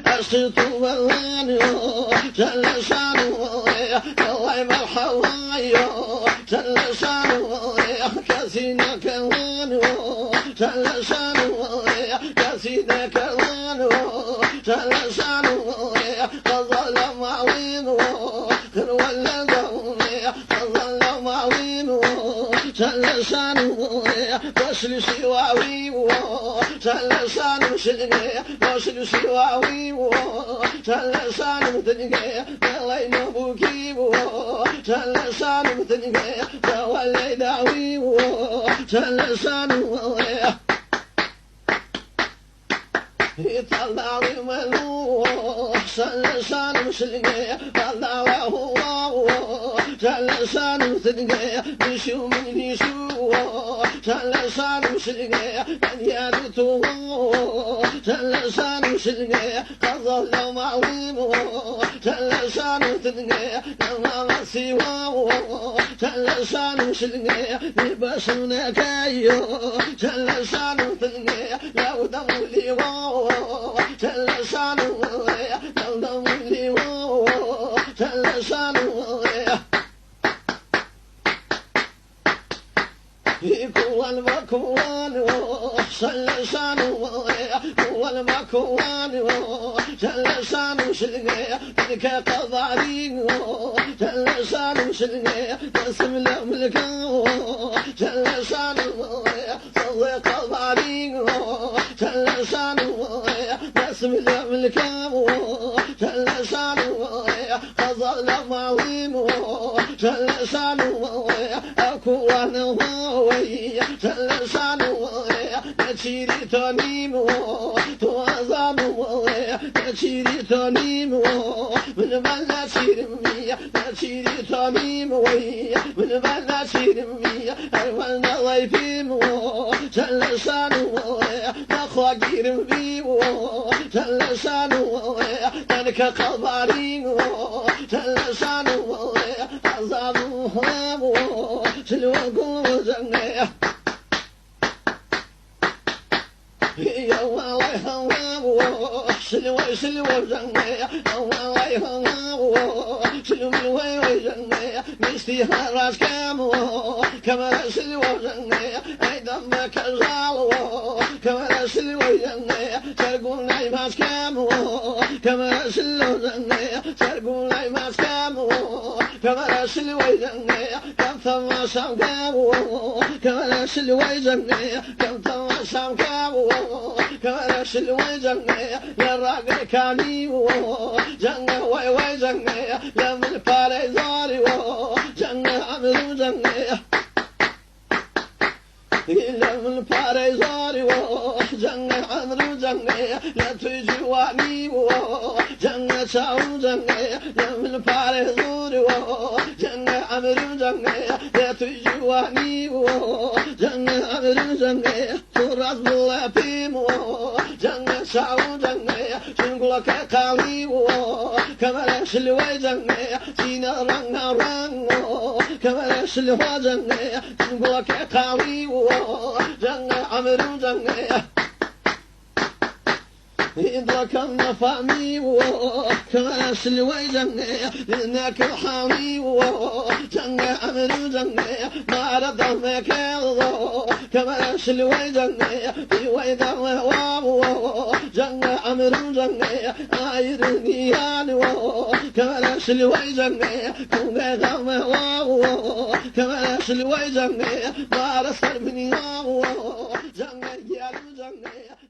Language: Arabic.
أشتت والله جل شانه الله مرحبا جل شانه كسينا كوانه جل شانه كسينا كوانه جل شانه فضل معوينه خير ولا دوني فضل معوينه جل شانه بشل شواوي جل شانه شلقي بشل شواوي جل شانه تنقي بلي نبوكي جل شانه تنقي بولي داوي جل شانه يطلع لي ملوح جل شانه شلقي طلع له جل شانه تنقي بشو من يشو جل شانه شلقي من يدتو جل شانه شلقي قضى له معويمه جل شانه تنقي لما سواه جل شانه شلقي لبشرنا كايو جل شانه تنقي لو دم لي جل شانه لو دم لي جل شانه يكون المكوان جل شانه هو المكوان جل شانه شلقي تلك قضاري جل شانه شلقي تسم الملك جل شانه صلي قضاري جل شانه تسم الملك جل شانه قضى المعوين جل شانه أكوانه جل شانه تشيري تنيمه توازنه تشيري تنيمه من بلا شيرمية تشيري تنيمه من بلا شيرمية أولنا ضيفيمه جل شانه نخاقير بيه جل شانه تلك قضاريه جل شانه عذابه شلوه زنقه يا والله هو شلوي زنقه والله هو شلوي زنقه مستيها راس كامو كما شلوي زنقه ايضا ما كزالو كما شلوي زنقه تقول لي ما كامو كما شلوي زنقه تقول لي ما كامو كما شلوي زنقه كم ثم شمكامو كما شلوي زنقه كم ثم شمكامو كما شلوي زنقه يا راقي كاني زنقه وي زنقه يا من باري زاري زنقه عمرو زنقه إلا من باري زاري زنقه عمرو زنقه لا تجي واني زنقه شاو زنقه يا من باري زاري زنقه عمرو زنقه لا تجي واني زنقه عمرو زنقه تراس بلا بيمو زنقه شاو زنقه شنقلك قالي كما شلوي زنقه سينا رنغ كما شلوي زنقه شنقلك قالي زنقه عمرو زنقه إذا كان فهمي كما شلوي زنقه لأنك الحامي زنقه عمرو زنقه ما رد مكيض كما شلوي زنقه في ويدا وهوام زنقه عمرو زنقه عايرني يعني كما شلوي زنقه كونغ غم هوام كما شلوي زنقه ما رسل بني زنقه يالو زنقه